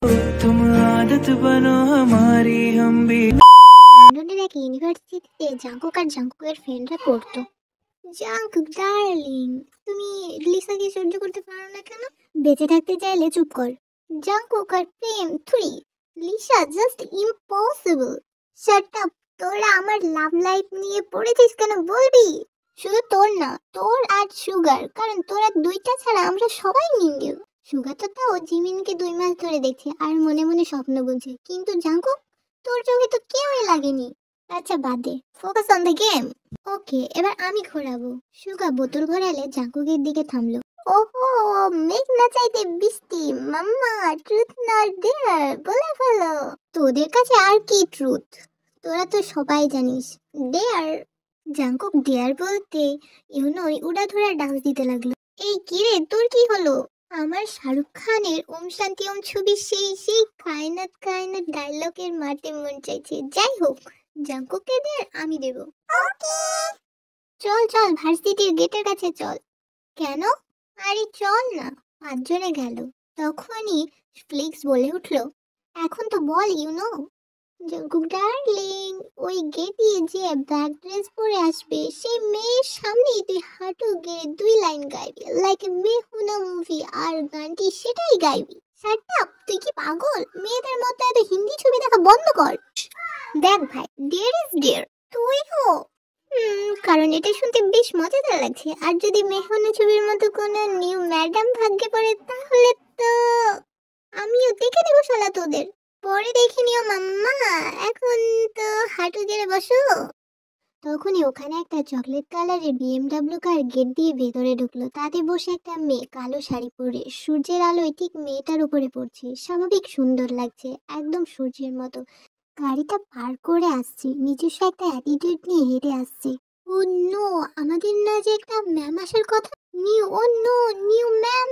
तुम आदत बनो हमारी हम भी। লন্ডনের এক ইউনিভার্সিটিতে জাঙ্কুক আর জাঙ্কুকের ফ্রেন্ডরা পড়তো। জাঙ্কুক ডার্লিং, তুমি লিসাকে সহ্য করতে পারো না কেন? বেঁচে থাকতে চাইলে চুপ কর। জাঙ্কুক আর প্রেম three, Lisa just impossible. Shut up. তোরা আমার লাভ লাইফ নিয়ে পড়েছিস কেন বলবি? শুধু তোর না, তোর আর সুগার, কারণ তোরা দুইটা ছাড়া আমরা সবাই মিঙ্গেল। সুগার তো তাও জিমিনকে 2 মাস ধরে দেখছে আর মনে মনে স্বপ্ন বুঝে, কিন্তু জাঙ্কুক, তোর চোখে তো কেউই লাগেনি। আচ্ছা বাদ দে, ফোকাস অন দ্য গেম। ওকে, এবার আমি ঘোরাবো। সুগা বোতল ঘোরালে জাঙ্কুকের দিকে থামলো। ওহো, মেঘ না চাইতে বৃষ্টি। মাম্মা, ট্রুথ নট দেয়ার, বলে ফেলো। তোদের কাছে আর কি ট্রুথ? তোরা তো সবাই জানিস দেয়ার। জাঙ্কুক দেয়ার বলতে উড়াধুরা ডান্স দিতে লাগলো। এই কিরে, তোর কি হলো? আমার শাহরুখ খানের ওম শান্তি ওম ছবি সেই সেই কায়নাত কায়নাত ডায়লগের মাঠে মন চাইছে। যাই হোক, জাঙ্কুককে দে, আমি দেব। ওকে, চল চল, ভার্সিটির গেটের কাছে চল। কেন? আরে চল না। 5 জনে গেল। তখনই ফ্লিক্স বলে উঠলো, এখন তো বল জাঙ্কুক ডার্লিং, ওই গেট দিয়ে যে ব্ল্যাক ড্রেস পরে আসবে সেই মেয়ের সামনেই তুই হাঁটু গেড়ে 2 লাইন গাইবি, লাইক মেহুনা মুভি, আর গানটি সেটাই গাইবি। শাট আপ, তুই কি পাগল? মেয়েদের মতো এত হিন্দি ছবি দেখা বন্ধ কর। দেখ ভাই, ডিয়ার ইজ ডিয়ার, তুইও। কারণ এটা শুনতে বেশ মজাদার লাগছে। আর যদি মেহুনা ছবির মতো কোনো নিউ ম্যাডাম ভাগ্যে পড়ে, তাহলে তো আমিও দেখে নেবো শালা তোদের। পরে দেখে নিও মাম্মা, এখন তো হাঁটু গেড়ে বসো। তখনই ওখানে একটা চকলেট কালারের বিএমডাব্লিউ কার গেট দিয়ে ভেতরে ঢুকলো। তাতে বসে একটা মেয়ে, কালো শাড়ি পরে। সূর্যের আলোয় ঠিক মেয়েটার উপরে পড়ছে। স্বাভাবিক সুন্দর লাগছে, একদম সূর্যের মতো। গাড়িটা পার করে আসছে, নিজস্ব একটা অ্যাটিটিউড নিয়ে হেঁটে আসছে। ও নো, আমাদের না যে একটা ম্যাম আসার কথা। New ma'am.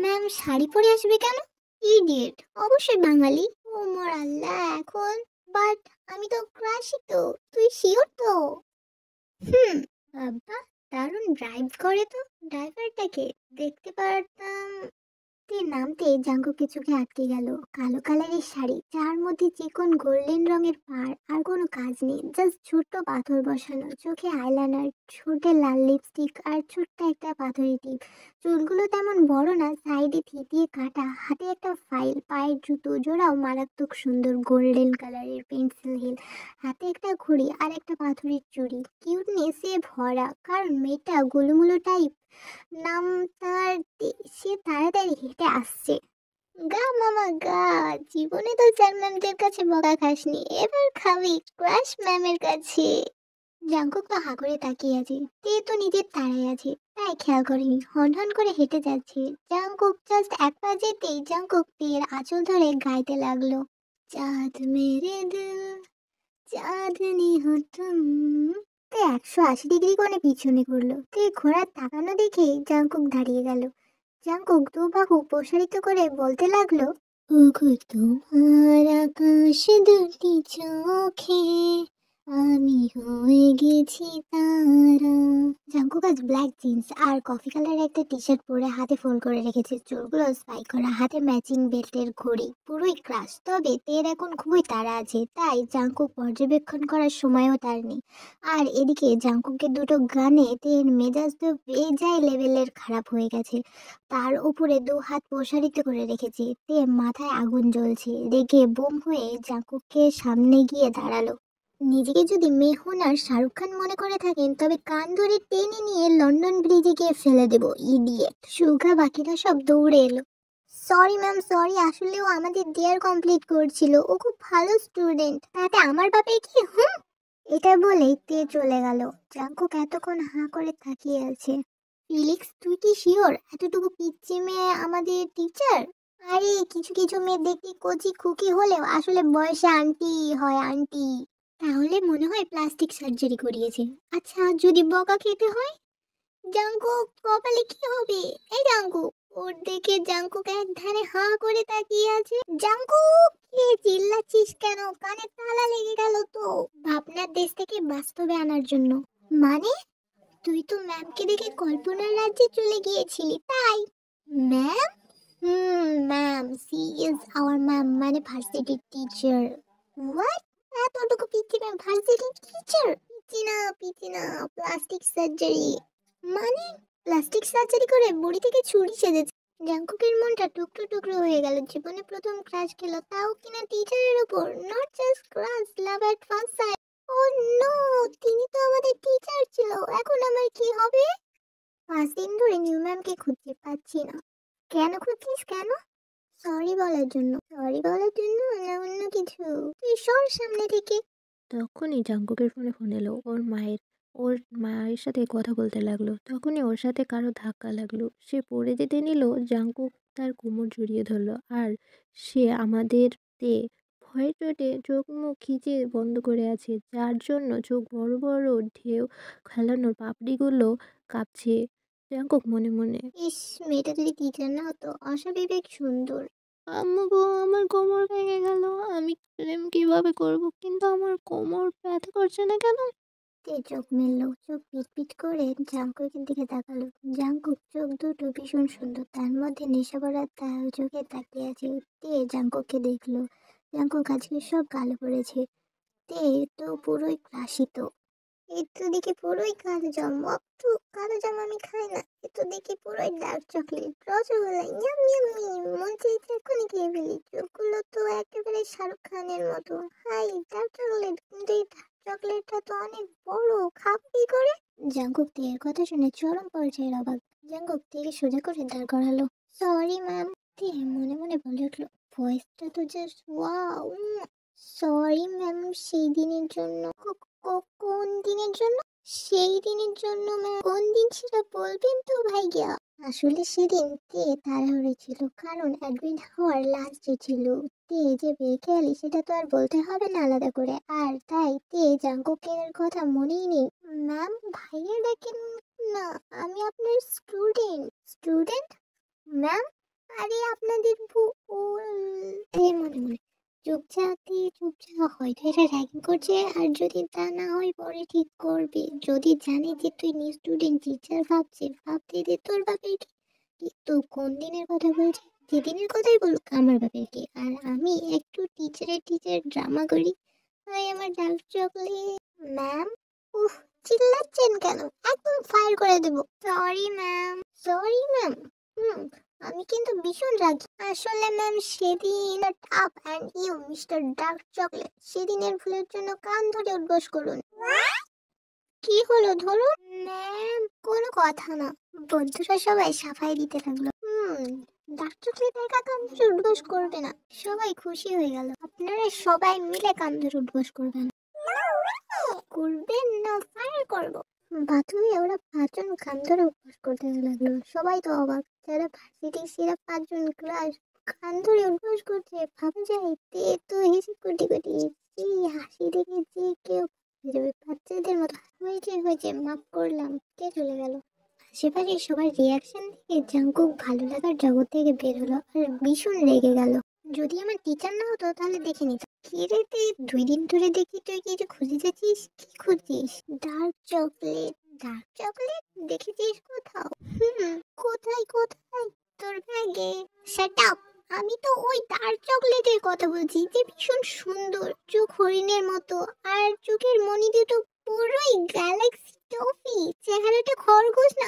ম্যাম শাড়ি পরে আসবে কেন? ইডিয়েট, অবশ্যই বাঙালি। ও মোর আল্লাহ, এখন বাট আমি তো ক্রাশই তো, তুই শিওর তো? বাবা, দারুণ ড্রাইভ করে তো। ড্রাইভারটাকে দেখতে পারতাম। নামতে জাঙ্কুকের চোখে আটকে গেল। কালো কালারের শাড়ি, যার মধ্যে চিকন গোল্ডেন রঙের পাড়, আর কোনো কাজ নেই, জাস্ট ছোট্ট পাথর বসানো। চোখে আইলাইনার, ঠোঁটে লাল লিপস্টিক, আর ছোট্ট একটা পাথরের টিপ। চুলগুলো তেমন বড় না, সাইডে থিতিয়ে কাটা। হাতে একটা ফাইল, পায়ের জুতো জোড়াও মারাত্মক সুন্দর, গোল্ডেন কালারের পেন্সিল হিল। হাতে একটা ঘড়ি আর একটা পাথরের চুড়ি। কিউটনেসে ভরা, কারণ মেয়েটা গোলুমুলু টাইপ। নাম তার সে তাড়াতাড়ি হেঁটে আসছে। গা মামা গা, জীবনে তো স্যার ম্যামদের কাছে বকা খাসনি, এবার খাবি ক্রাশ ম্যামের কাছে। জাঙ্কুক তো হা করে তাকিয়ে আছে। তে তো নিজের তাড়াই আছে, তাই খেয়াল করেনি। হন হন করে হেঁটে যাচ্ছে। জাঙ্কুক জাস্ট এক পা যেতেই জাঙ্কুক তের আঁচল ধরে গাইতে লাগলো, চাঁদ মেরে দিল চাঁদনি হো তুম। তে 180 ডিগ্রি কোণে পিছনে করলো। তে ঘোড়ার তাকানো দেখেই জাঙ্কুক দাঁড়িয়ে গেল। জাঙ্কুক 2 বাহু প্রসারিত করে বলতে লাগলো, ওগো তোমার আকাশ দুটি চোখে আমি হয়ে গেছি তারা। জাঙ্কুক আজ ব্ল্যাক জিন্স আর কফি কালারের একটা টি শার্ট পরে হাতে ফোল্ড করে রেখেছে, চুলগুলো স্পাইক করা, হাতে ম্যাচিং বেল্টের ঘড়ি, পুরোই ক্রাশ। তবে তের এখন খুবই তাড়া আছে, তাই জাঙ্কুক পর্যবেক্ষণ করার সময়ও তার নেই। আর এদিকে জাঙ্কুকের দুটো গানে তের মেজাজ তো বেজায় লেভেলের খারাপ হয়ে গেছে। তার উপরে 2 হাত প্রসারিত করে রেখেছে। তে মাথায় আগুন জ্বলছে। রেগে বোম হয়ে জাঙ্কুকের সামনে গিয়ে দাঁড়ালো। নিজেকে যদি মেহুন আর শাহরুখ খান মনে করে থাকেন, তবে কান ধরে টেনে নিয়ে লন্ডন ব্রিজে গিয়ে ফেলে দেবো, ইডিয়েট। সুগা বাকিরা সব দৌড়ে এলো। সরি ম্যাম, সরি, আসলে ও আমাদের ডিয়ার কমপ্লিট করছিল, ও খুব ভালো স্টুডেন্ট, তাতে আমার বাপের কি? এটা বলেই তে চলে গেল। জাঙ্কুক এতক্ষণ হাঁ করে তাকিয়ে আছে। ফিলিক্স, তুই কি শিওর এতটুকু পিচ্চি মেয়ে আমাদের টিচার? আরে কিছু কিছু মেয়ে দেখতে কচি খুকি হলেও আসলে বয়সে আন্টি হয়, আন্টি। তাহলে মনে হয় প্লাস্টিক সার্জারি করিয়েছে। আচ্ছা, যদি বকা খেতে হয়? জাঙ্কুক, কপালে কি হবে? এই জাঙ্কুক। ওর দেখে জাঙ্কুক এক ধারে হাঁ করে তাকিয়ে আছে। জাঙ্কুক, কে চিল্লাচ্ছিস কেন? কানে তালা লেগে গেল তো। ভাবনার দেশ থেকে বাস্তবে আনার জন্য। মানে? তুই তো ম্যামকে দেখে কল্পনার রাজ্যে চলে গিয়েছিলি, তাই? Ma'am? Ma'am, she is our ma'am, মানে ভার্সিটি টিচার। হোয়াট? এতটুকু পিচ্ছি ম্যাম ভার্সিটি টিচার? পিচ্ছি না, প্লাস্টিক সার্জারি। মানে প্লাস্টিক সার্জারি করে বুড়ি থেকে ছুরি সেজেছে। জাংকুকের মনটা টুকরো টুকরো হয়ে গেল। জীবনে প্রথম ক্রাশ খেলো, তাও কিনা টিচারের উপর। Not just crush, love at first sight. Oh no, তিনি তো আমাদের টিচার ছিল। এখন আমার কি হবে? 5 দিন ধরে নিউ ম্যামকে খুঁজে পাচ্ছি না। কেন খুঁজছিস, কেন? সরি বলার জন্য। সরি বলার জন্য না অন্য কিছু? তুই সর সামনে থেকে। তখনই জাঙ্কুকের ফোন এলো ওর মায়ের সাথে কথা বলতে লাগলো। তখনই ওর সাথে কারো ধাক্কা লাগলো, সে পড়ে যেতে নিল। জাঙ্কুক তার কোমর জড়িয়ে ধরলো, আর সে আমাদের তে ভয়ের চোটে চোখ মুখ খিচে বন্ধ করে আছে, যার জন্য চোখ বড় বড় ঢেউ খেলানোর পাপড়িগুলো কাঁপছে। জাঙ্কুক মনে মনে, ইস, মেয়েটা যদি টিচার না হতো, অস্বাভাবিক সুন্দর। আম্মু গো, আমার কোমর ভেঙে গেল, আমি প্রেম কিভাবে করব? কিন্তু আমার কোমর ব্যথা করছে না কেন? তে চোখ মেললো, চোখ পিট করে জাংকুকের দিকে তাকালো। জাংকুক চোখ দুটো ভীষণ সুন্দর, তার মধ্যে নেশা ভরা তার চোখে তাকিয়ে আছে। তে জাংকুককে দেখলো। জাংকুক আজকে সব কালো পড়েছে। তে তো পুরোই ক্লাসিত। এর তো দেখি পুরোই কালো জাম। অপ্তু, কালো জাম আমি খাই না। এ তো দেখি পুরোই dark chocolate, rasgulla, yam yam yam. মন চাইছে এক্ষুনি খেয়ে ফেলি। চোখগুলো তো একেবারে শাহরুখ খানের মতো। হাই, ডার্ক চকলেট, কিন্তু এই ডার্ক চকলেটটা তো অনেক বড়, খাবো কি করে? জাঙ্কুক তের কথা শুনে চরম পর্যায়ের অবাক। জাঙ্কুক তেকে সোজা করে দাঁড় করালো। Sorry ma'am. তে মনে মনে বলে উঠলো, ভয়েসটা তো জাস্ট ওয়াও। সরি ম্যাম, সেই দিনের জন্য। কোন দিনের জন্য? সেই দিনের জন্য ম্যাম। কোন দিন সেটা বলবেন তো ভাইয়া? আসলে সেদিন তে তাড়াহুড়ো ছিল, কারণ অ্যাডমিট হওয়ার লাস্ট ডে ছিল। তে যে বেখেয়ালি সেটা তো আর বলতে হবে না আলাদা করে। আর তাই তে জাঙ্কুকের কথা মনেই নেই। ম্যাম, ভাইয়া ডাকেন না, আমি আপনার স্টুডেন্ট। স্টুডেন্ট? ম্যাম, আরে আপনাদের ভুল। তে মনে মনে, চুপচাপ হয়তো এটা র্যাগিং করছে, আর যদি তা না হয় পরে ঠিক করবে। যদি জানে যে তুই নিউ স্টুডেন্ট, টিচার ভাবতে দে তোর বাপের কি। কিন্তু কোন দিনের কথা বলছে? যেদিনের কথাই বলুক, আমার বাপের কি। আর আমি একটু টিচার ড্রামা করি, তাই আমার ডার্ক চকলেট। ম্যাম, উফ, চিল্লাচ্ছেন কেন? একদম ফায়ার করে দেবো। Sorry ma'am. Sorry ma'am. আমি কিন্তু ভীষণ রাগি। আসলে ম্যাম, সেদিন up and you mister dark chocolate, সেদিনের ভুলের জন্য কান ধরে উঠবোস করুন। কি হলো ধরুন? ম্যাম, কোনো কথা না। বন্ধুরা সবাই সাফাই দিতে লাগলো। ডার্ক চকলেট একা কান ধরে উঠবোস করবে না। সবাই খুশি হয়ে গেল। আপনারা সবাই মিলে কান ধরে উঠবোস করবেন। করবেন না ফায়ার করবো। বাথরুমে ওরা 5 জন কান ধরে উপবাস করতে লাগলো। সবাই তো অবাক, যারা ভার্সিটির সেরা 5 জন ক্লাস কান ধরে উপবাস করছে। ভাবা যায়, তে তো হেসে কোটি কোটি। এই হাসি দেখে যে কেউ হয়ে যাবে বাচ্চাদের মতো। হয়েছে, মাফ করলাম। কে চলে গেল। আশেপাশে সবার রিয়াকশন দেখে জাঙ্কুক ভালো লাগার জগৎ থেকে বের হলো, আর ভীষণ রেগে গেল। যদি আমার টিচার না হতো তাহলে দেখে নিত। কি রে, তুই 2 দিন ধরে দেখি তুই কিছু খুঁজে যাচ্ছিস। কি খুঁজছিস? Dark chocolate. ডার্ক চকলেট দেখেছিস কোথাও? কোথায়? তোর ব্যাগে। Shut up. আমি তো ওই ডার্ক চকলেটের কথা বলছি, যে ভীষণ সুন্দর, চোখ হরিণের মতো, আর চোখের মনি দুটো পুরোই গ্যালাক্সি টফি। চেহারাটা খরগোশ, না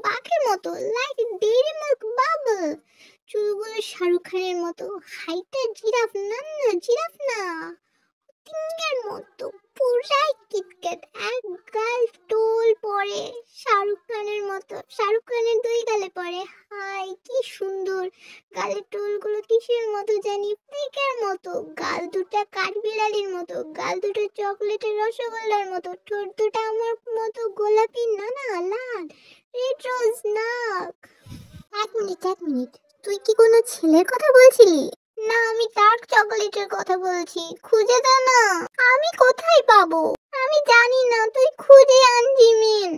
বাঘের মতো, লাইক ডেইরি মিল্ক বাবল। চুলগুলো শাহরুখ খানের মতো। হাইটটা জিরাফ না, তিঙ্গের মতো। পুরাই কিটক্যাট। এক গাল টোল পরে শাহরুখ খানের মতো। শাহরুখ খানের 2 গালে পরে। হাই, কি সুন্দর। গালের টোলগুলো কিসের মতো জানি, ফ্লিকের মতো। গাল দুটা কাঠবিড়ালির মতো। গাল দুটো চকলেটের রসগোল্লার মতো। ঠোঁট দুটো আমার মতো গোলাপি, না লাল। রেড রোজ নাক। এক মিনিট, তুই কি কোনো ছেলের কথা বলছিলি? না, আমি ডার্ক চকলেটের কথা বলছি। খুঁজে দে না। আমি কোথায় পাবো? আমি জানি না, তুই খুঁজে আন জিমিন।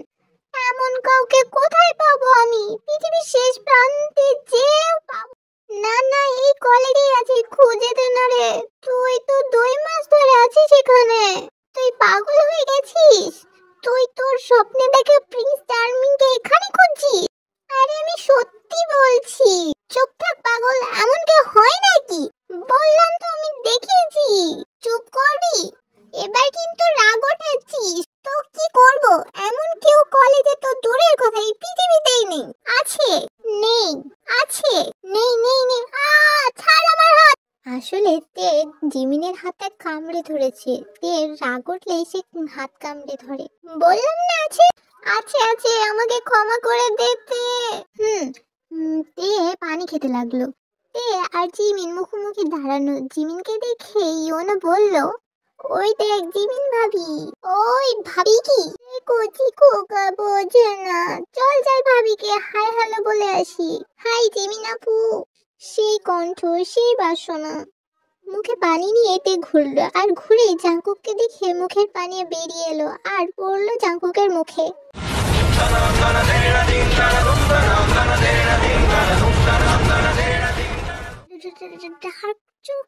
এমন কাউকে কোথায় পাবো আমি? পৃথিবীর শেষ প্রান্তে যেও পাবো না, এই কলেজেই আছে। খুঁজে দে না রে। তুই তো 2 মাস ধরে আছিস এখানে। তুই পাগল হয়ে গেছিস? তুই তোর স্বপ্নে দেখে প্রিন্স চার্মিংকে এখানে খুঁজছিস? আরে আমি সত্যি বলছি। চুপ থাক পাগল, এমন কেউ হয় নাকি? বললাম তো আমি দেখেছি। চুপ করবি? এবার কিন্তু রাগ উঠেছিস। তো কি করব? এমন কেউ কলেজে তো দূরের কথা এই পৃথিবীতেই নেই। আছে? নেই। আছে? নেই নেই নেই। ছাড় আমার হাত। আসলে তে জিমিনের হাতে কামড়ে ধরেছে। তে রাগ উঠলে সে হাত কামড়ে ধরে। বললাম না আছে। আছে আছে, আমাকে ক্ষমা করে দে তে। তে পানি খেতে লাগলো। তে আর জিমিন মুখোমুখি দাঁড়ানো। জিমিনকে দেখে ইওনা বলল, ওই দেখ জিমিন ভাবি। ওই ভাবি কি? এই কচি খোকা বোঝে না। চল যাই ভাবিকে হাই হ্যালো বলে আসি। হাই জিমিন আপু। সেই কণ্ঠ, সেই বাসনা। মুখে পানি নিয়ে তে ঘুরলো, আর ঘুরে জাঙ্কুককে দেখে মুখের পানি বেরিয়ে এলো আর পড়লো জাঙ্কুকের মুখে। ডাক চোখ